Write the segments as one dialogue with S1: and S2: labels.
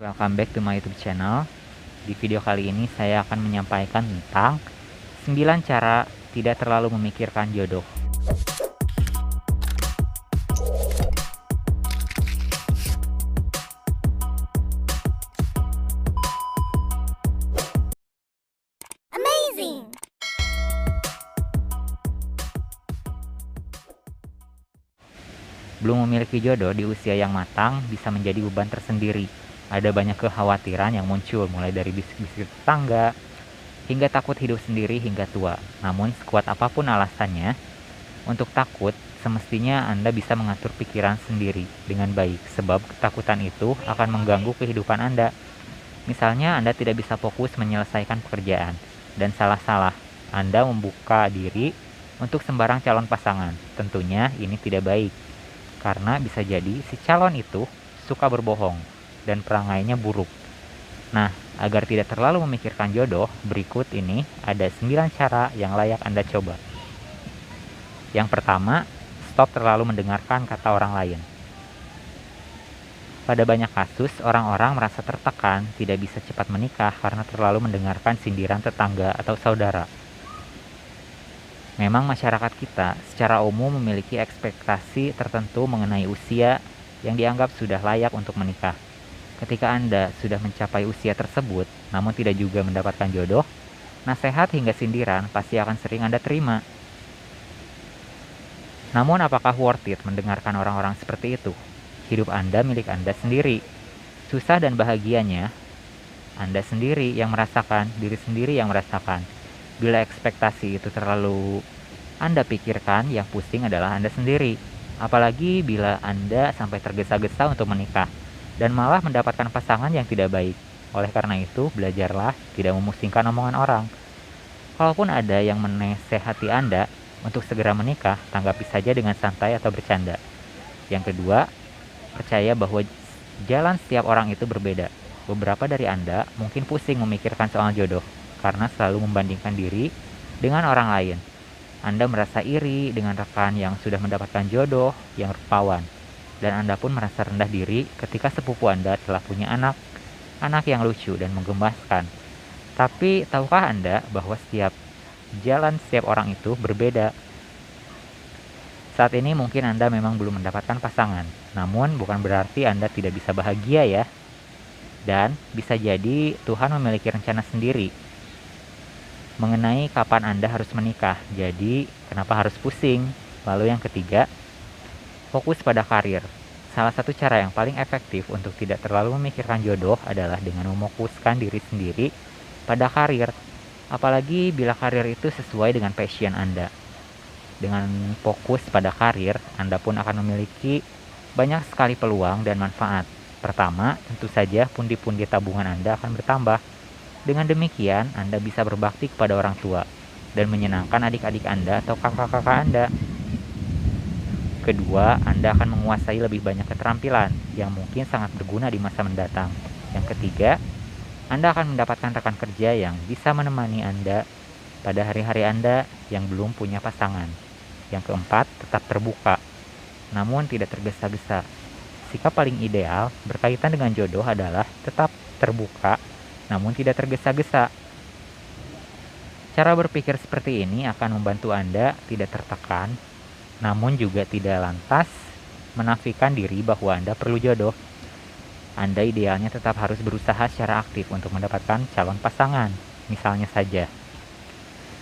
S1: Welcome back to my YouTube channel. Di video kali ini saya akan menyampaikan tentang 9 cara tidak terlalu memikirkan jodoh.
S2: Amazing!
S1: Belum memiliki jodoh di usia yang matang bisa menjadi beban tersendiri. Ada banyak kekhawatiran yang muncul, mulai dari bisik-bisik tetangga, hingga takut hidup sendiri hingga tua. Namun sekuat apapun alasannya, untuk takut, semestinya Anda bisa mengatur pikiran sendiri dengan baik, sebab ketakutan itu akan mengganggu kehidupan Anda. Misalnya Anda tidak bisa fokus menyelesaikan pekerjaan, dan salah-salah Anda membuka diri untuk sembarang calon pasangan. Tentunya ini tidak baik, karena bisa jadi si calon itu suka berbohong dan perangainya buruk. Nah, agar tidak terlalu memikirkan jodoh, berikut ini ada 9 cara yang layak Anda coba. Yang pertama, stop terlalu mendengarkan kata orang lain. Pada banyak kasus, orang-orang merasa tertekan tidak bisa cepat menikah karena terlalu mendengarkan sindiran tetangga atau saudara. Memang masyarakat kita secara umum memiliki ekspektasi tertentu mengenai usia yang dianggap sudah layak untuk menikah. Ketika Anda sudah mencapai usia tersebut, namun tidak juga mendapatkan jodoh, nasihat hingga sindiran pasti akan sering Anda terima. Namun apakah worth it mendengarkan orang-orang seperti itu? Hidup Anda milik Anda sendiri. Susah dan bahagianya, Anda sendiri yang merasakan, diri sendiri yang merasakan. Bila ekspektasi itu terlalu Anda pikirkan, yang pusing adalah Anda sendiri. Apalagi bila Anda sampai tergesa-gesa untuk menikah dan malah mendapatkan pasangan yang tidak baik. Oleh karena itu, belajarlah tidak memusingkan omongan orang. Kalaupun ada yang menasehati Anda untuk segera menikah, tanggapi saja dengan santai atau bercanda. Yang kedua, percaya bahwa jalan setiap orang itu berbeda. Beberapa dari Anda mungkin pusing memikirkan soal jodoh karena selalu membandingkan diri dengan orang lain. Anda merasa iri dengan rekan yang sudah mendapatkan jodoh yang rupawan, dan Anda pun merasa rendah diri ketika sepupu Anda telah punya anak yang lucu dan menggemaskan. Tapi tahukah Anda bahwa jalan setiap orang itu berbeda? Saat ini mungkin Anda memang belum mendapatkan pasangan, namun bukan berarti Anda tidak bisa bahagia ya. Dan bisa jadi Tuhan memiliki rencana sendiri mengenai kapan Anda harus menikah. Jadi, kenapa harus pusing? Lalu yang ketiga, fokus pada karir. Salah satu cara yang paling efektif untuk tidak terlalu memikirkan jodoh adalah dengan memfokuskan diri sendiri pada karir. Apalagi bila karir itu sesuai dengan passion Anda. Dengan fokus pada karir, Anda pun akan memiliki banyak sekali peluang dan manfaat. Pertama, tentu saja pundi-pundi tabungan Anda akan bertambah. Dengan demikian, Anda bisa berbakti kepada orang tua dan menyenangkan adik-adik Anda atau kakak-kakak Anda. Kedua, Anda akan menguasai lebih banyak keterampilan yang mungkin sangat berguna di masa mendatang. Yang ketiga, Anda akan mendapatkan rekan kerja yang bisa menemani Anda pada hari-hari Anda yang belum punya pasangan. Yang keempat, tetap terbuka, namun tidak tergesa-gesa. Sikap paling ideal berkaitan dengan jodoh adalah tetap terbuka, namun tidak tergesa-gesa. Cara berpikir seperti ini akan membantu Anda tidak tertekan, namun juga tidak lantas menafikan diri bahwa Anda perlu jodoh. Anda idealnya tetap harus berusaha secara aktif untuk mendapatkan calon pasangan. Misalnya saja,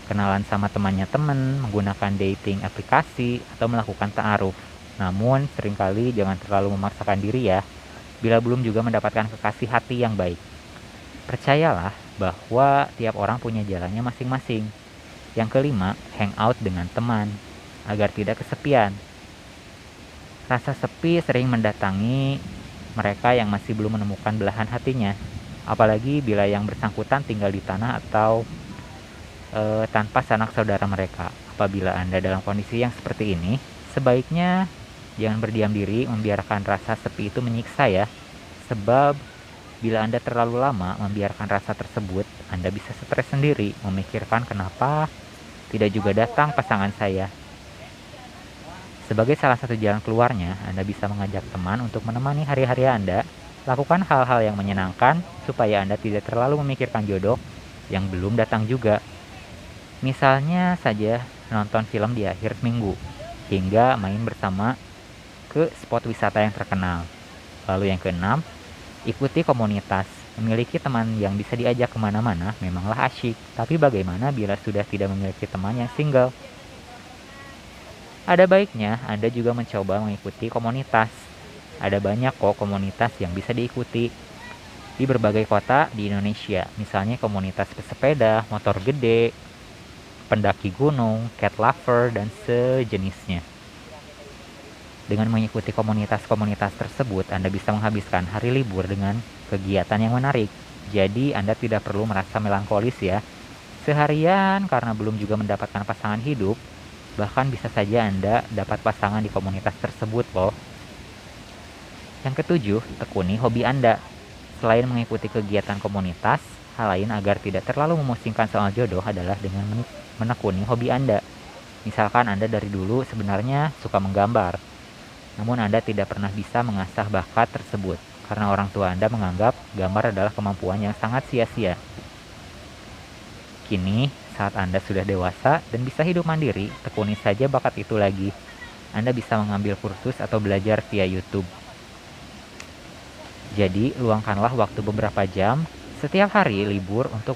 S1: kenalan sama temannya teman, menggunakan dating aplikasi, atau melakukan ta'aruf. Namun, seringkali jangan terlalu memaksakan diri ya, bila belum juga mendapatkan kekasih hati yang baik. Percayalah bahwa tiap orang punya jalannya masing-masing. Yang kelima, hang out dengan teman, agar tidak kesepian. Rasa sepi sering mendatangi mereka yang masih belum menemukan belahan hatinya. Apalagi bila yang bersangkutan tinggal di tanah atau tanpa sanak saudara mereka. Apabila Anda dalam kondisi yang seperti ini, sebaiknya jangan berdiam diri membiarkan rasa sepi itu menyiksa ya. Sebab bila Anda terlalu lama membiarkan rasa tersebut, Anda bisa stres sendiri memikirkan kenapa tidak juga datang pasangan saya. Sebagai salah satu jalan keluarnya, Anda bisa mengajak teman untuk menemani hari-hari Anda Lakukan hal-hal yang menyenangkan supaya Anda tidak terlalu memikirkan jodoh yang belum datang juga. Misalnya saja nonton film di akhir minggu, hingga main bersama ke spot wisata yang terkenal. Lalu yang keenam, ikuti komunitas. Memiliki teman yang bisa diajak kemana-mana memanglah asyik. Tapi bagaimana bila sudah tidak memiliki teman yang single? Ada baiknya Anda juga mencoba mengikuti komunitas. Ada banyak kok komunitas yang bisa diikuti di berbagai kota di Indonesia. Misalnya komunitas pesepeda, motor gede, pendaki gunung, cat lover, dan sejenisnya. Dengan mengikuti komunitas-komunitas tersebut, Anda bisa menghabiskan hari libur dengan kegiatan yang menarik. Jadi, Anda tidak perlu merasa melankolis ya. Seharian karena belum juga mendapatkan pasangan hidup, bahkan bisa saja Anda dapat pasangan di komunitas tersebut loh. Yang ketujuh, tekuni hobi Anda. Selain mengikuti kegiatan komunitas, hal lain agar tidak terlalu memusingkan soal jodoh adalah dengan menekuni hobi Anda. Misalkan Anda dari dulu sebenarnya suka menggambar, namun Anda tidak pernah bisa mengasah bakat tersebut karena orang tua Anda menganggap gambar adalah kemampuan yang sangat sia-sia. Kini, saat Anda sudah dewasa dan bisa hidup mandiri, tekuni saja bakat itu lagi. Anda bisa mengambil kursus atau belajar via YouTube. Jadi, luangkanlah waktu beberapa jam setiap hari libur untuk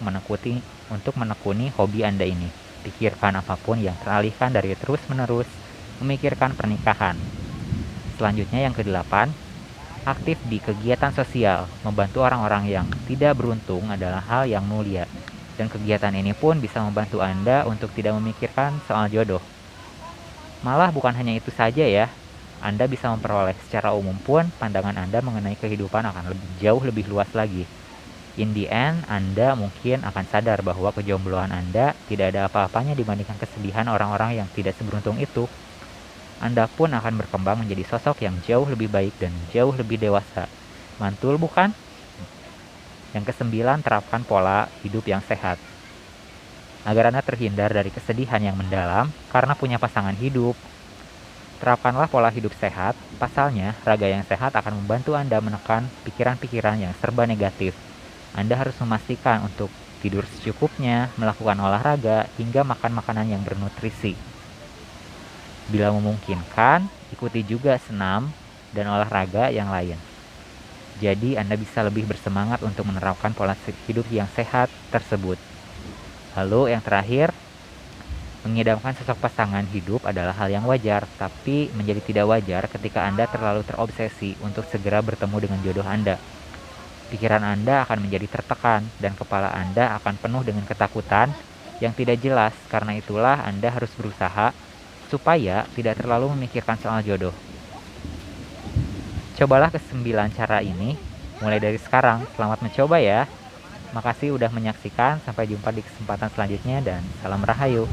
S1: menekuni hobi Anda ini. Pikirkan apapun yang teralihkan dari terus-menerus memikirkan pernikahan. Selanjutnya yang kedelapan, aktif di kegiatan sosial. Membantu orang-orang yang tidak beruntung adalah hal yang mulia. Dan kegiatan ini pun bisa membantu Anda untuk tidak memikirkan soal jodoh. Malah bukan hanya itu saja ya, Anda bisa memperoleh secara umum pun pandangan Anda mengenai kehidupan akan jauh lebih luas lagi. In the end, Anda mungkin akan sadar bahwa kejombloan Anda tidak ada apa-apanya dibandingkan kesedihan orang-orang yang tidak seberuntung itu. Anda pun akan berkembang menjadi sosok yang jauh lebih baik dan jauh lebih dewasa. Mantul bukan? Yang kesembilan, terapkan pola hidup yang sehat. Agar Anda terhindar dari kesedihan yang mendalam karena punya pasangan hidup, terapkanlah pola hidup sehat. Pasalnya, raga yang sehat akan membantu Anda menekan pikiran-pikiran yang serba negatif. Anda harus memastikan untuk tidur secukupnya, melakukan olahraga, hingga makan makanan yang bernutrisi. Bila memungkinkan, ikuti juga senam dan olahraga yang lain. Jadi, Anda bisa lebih bersemangat untuk menerapkan pola hidup yang sehat tersebut. Lalu, yang terakhir, mengidamkan sosok pasangan hidup adalah hal yang wajar, tapi menjadi tidak wajar ketika Anda terlalu terobsesi untuk segera bertemu dengan jodoh Anda. Pikiran Anda akan menjadi tertekan, dan kepala Anda akan penuh dengan ketakutan yang tidak jelas. Karena itulah Anda harus berusaha supaya tidak terlalu memikirkan soal jodoh. Cobalah ke-9 cara ini, mulai dari sekarang. Selamat mencoba ya. Makasih udah menyaksikan, sampai jumpa di kesempatan selanjutnya dan salam rahayu.